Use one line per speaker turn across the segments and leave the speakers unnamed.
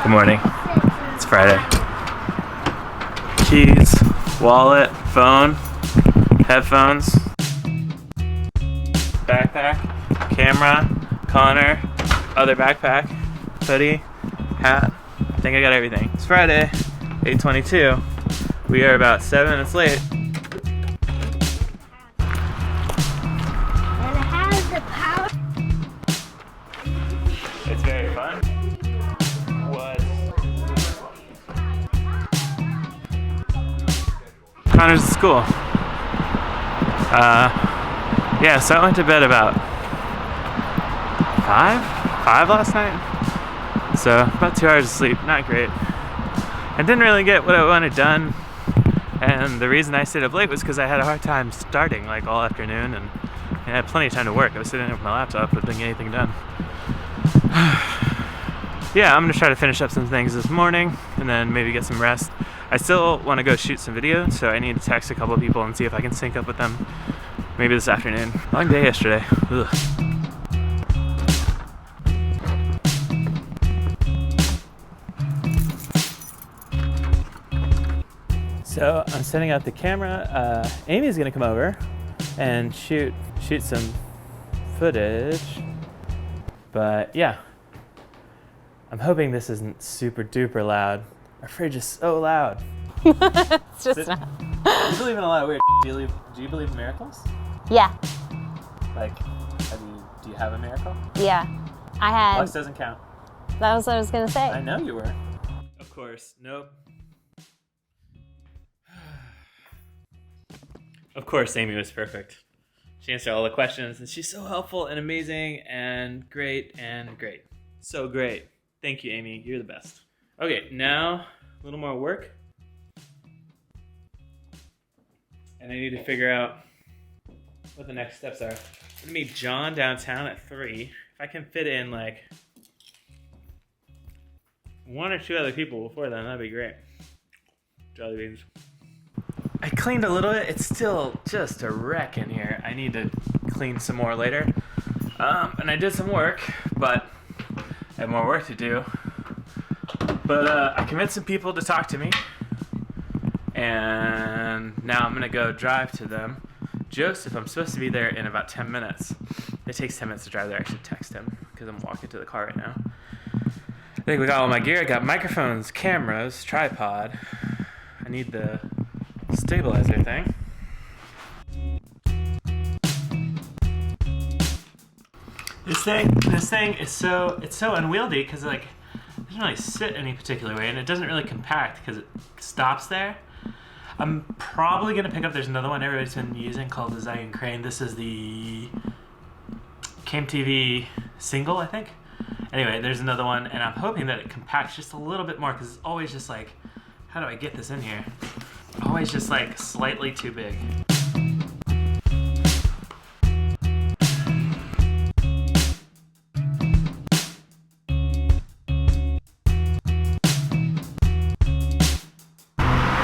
Good morning. It's Friday. Keys, wallet, phone, headphones, backpack, camera, Connor, other backpack, hoodie, hat. I think I got everything. It's Friday, 8:22. We are about 7 minutes late.
And it has the power.
It's very fun. Connor's at school. Yeah, so I went to bed about 5 last night. So about 2 hours of sleep, not great. I didn't really get what I wanted done. And the reason I stayed up late was because I had a hard time starting like all afternoon, and I had plenty of time to work. I was sitting there with my laptop but didn't get anything done. Yeah, I'm gonna try to finish up some things this morning and then maybe get some rest. I still want to go shoot some video, so I need to text a couple of people and see if I can sync up with them maybe this afternoon. Long day yesterday. Ugh. So I'm setting up the camera. Amy's gonna come over and shoot some footage. But yeah, I'm hoping this isn't super duper loud. Our fridge is so loud.
It's just not.
You believe in a lot of weird. Do you believe in miracles?
Yeah,
Like, do you have a miracle?
yeah. I had.
Lux doesn't count.
That was what I was gonna say.
I know you were. Of course. Nope. Of course, Amy was perfect. She answered all the questions, and she's so helpful and amazing and great and great. So great. Thank you, Amy. You're the best. Okay, now a little more work. And I need to figure out what the next steps are. I'm gonna meet John downtown at 3. If I can fit in like 1 or 2 other people before then, that'd be great. Jelly beans. I cleaned a little bit. It's still just a wreck in here. I need to clean some more later. And I did some work, but I have more work to do. But I convinced some people to talk to me. And now I'm gonna go drive to them. Joseph, I'm supposed to be there in about 10 minutes. It takes 10 minutes to drive there. I should text him because I'm walking to the car right now. I think we got all my gear. I got microphones, cameras, tripod. I need the stabilizer thing. This thing is so unwieldy because like it doesn't really sit any particular way, and it doesn't really compact because it stops there. I'm probably gonna pick up. There's another one everybody's been using called the Zion Crane. This is the CameTV single, I think. Anyway, there's another one, and I'm hoping that it compacts just a little bit more because it's always just like, how do I get this in here? Always just like slightly too big.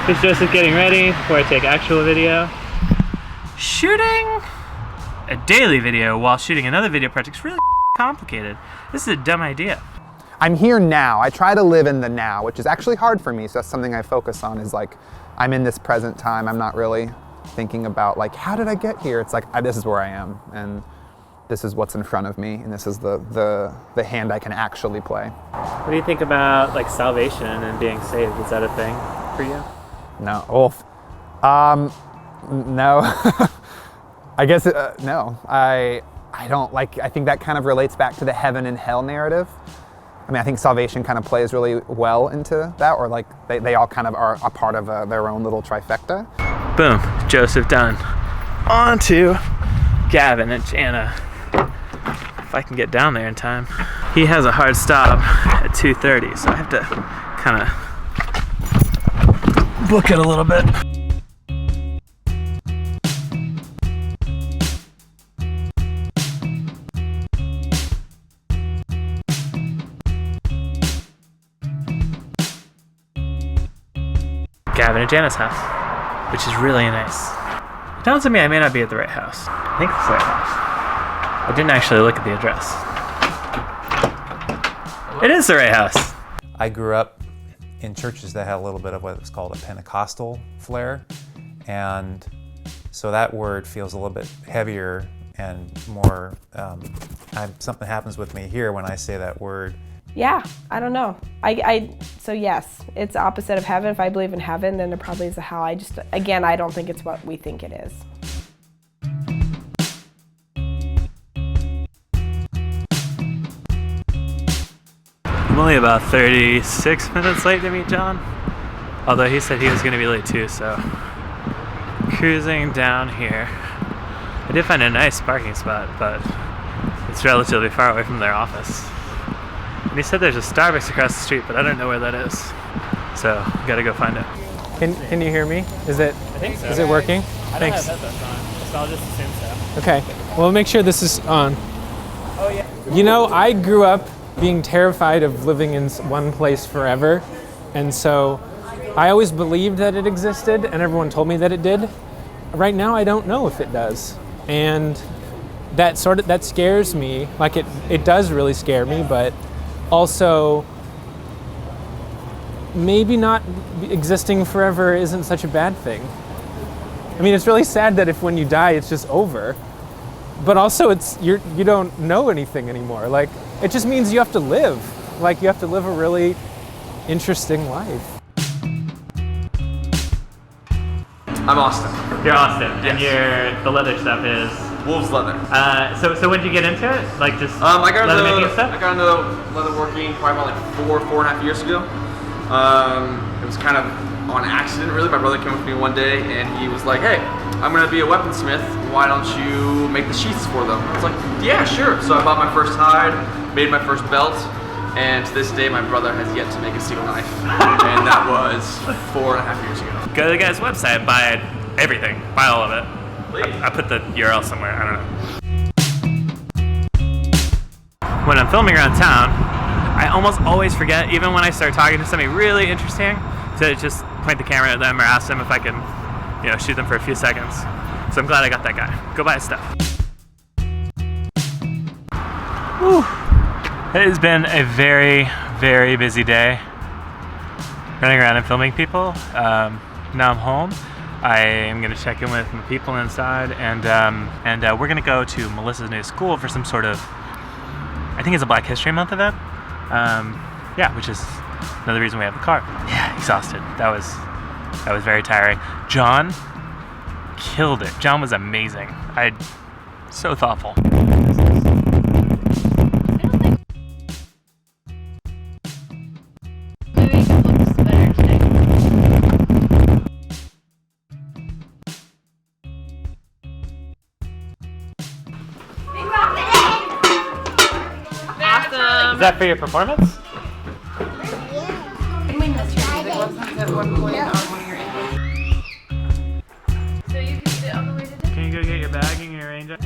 Here's Joseph getting ready before I take actual video. Shooting a daily video while shooting another video project is really complicated. This is a dumb idea.
I'm here now. I try to live in the now, which is actually hard for me. So that's something I focus on is like, I'm in this present time. I'm not really thinking about like, how did I get here? It's like, this is where I am. And this is what's in front of me. And this is the hand I can actually play.
What do you think about like salvation and being saved? Is that a thing for you?
No, no. I guess, no. I don't like, I think that kind of relates back to the heaven and hell narrative. I mean, I think salvation kind of plays really well into that, or like they all kind of are a part of their own little trifecta.
Boom, Joseph done. On to Gavin and Jana. If I can get down there in time. He has a hard stop at 2:30, so I have to kind of book it a little bit. Gavin and Jana's house, which is really nice. It tells me I may not be at the right house. I think it's the right house. I didn't actually look at the address. It is the right house.
I grew up in churches that had a little bit of what's called a Pentecostal flair, and so that word feels a little bit heavier and more, something happens with me here when I say that word.
Yeah, I don't know. So yes, it's opposite of heaven. If I believe in heaven, then there probably is a hell. Again, I don't think it's what we think it is.
I'm only about 36 minutes late to meet John. Although he said he was going to be late too, so cruising down here. I did find a nice parking spot, but it's relatively far away from their office. And he said there's a Starbucks across the street, but I don't know where that is. So, gotta go find it.
Can you hear me? Is it?
I think so.
Is it working?
I don't
Thanks.
have headphones on, so I'll just assume so.
Okay. Well, make sure this is on.
Oh yeah.
You know, I grew up being terrified of living in one place forever, and so I always believed that it existed, and everyone told me that it did. Right now, I don't know if it does, and that scares me. Like it does really scare me, but also maybe not existing forever isn't such a bad thing. I mean, it's really sad that if when you die, it's just over. But also, you don't know anything anymore. Like, it just means you have to live. Like, you have to live a really interesting life.
I'm Austin.
You're Austin, and the leather stuff is...
Wolves Leather.
So when did you get into it? Like just
I got
leather
into
making stuff?
I got into leather working probably about like 4.5 years ago. It was kind of on accident, really. My brother came up to me one day and he was like, "Hey, I'm gonna be a weaponsmith. Why don't you make the sheaths for them?" I was like, "Yeah, sure." So I bought my first hide, made my first belt, and to this day my brother has yet to make a single knife. And that was 4.5 years ago.
Go to the guy's website, buy everything, buy all of it. I put the URL somewhere, I don't know. When I'm filming around town, I almost always forget, even when I start talking to somebody really interesting, to just point the camera at them or ask them if I can, shoot them for a few seconds. So I'm glad I got that guy. Go buy his stuff. Whew. It has been a very, very busy day running around and filming people. Now I'm home. I am going to check in with the people inside, and we're going to go to Melissa's new school for some sort of, I think it's a Black History Month event. Which is another reason we have the car. Yeah, exhausted. That was very tiring. John killed it. John was amazing. So thoughtful.
Maybe it looks better today. Awesome.
Is that for your performance?
So you can sit on the way to dinner.
Can you go get your bag and your ranger?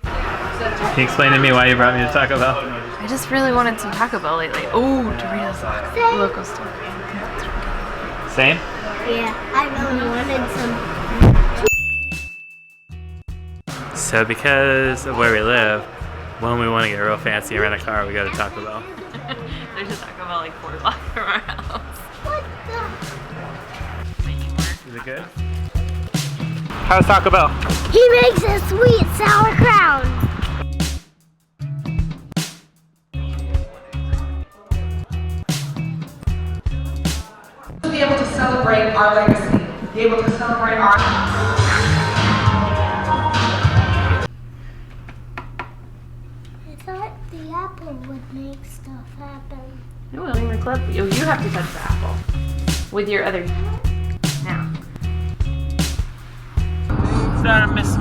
Can you explain to me why you brought me to Taco Bell?
I just really wanted some Taco Bell lately. Oh, Doritos Loco stuff.
Same?
Yeah, I really wanted some.
So because of where we live, when we want to get real fancy and rent a car, we go to Taco Bell.
There's a Taco Bell like 4 blocks from our house.
What
Is it good? How's Taco Bell?
the? He makes a sweet sauerkraut.
To be able to celebrate our legacy, be able to celebrate our...
I thought the apple would make stuff happen.
No, in the club. You have to touch the apple with your other. Now.
Sorry, Miss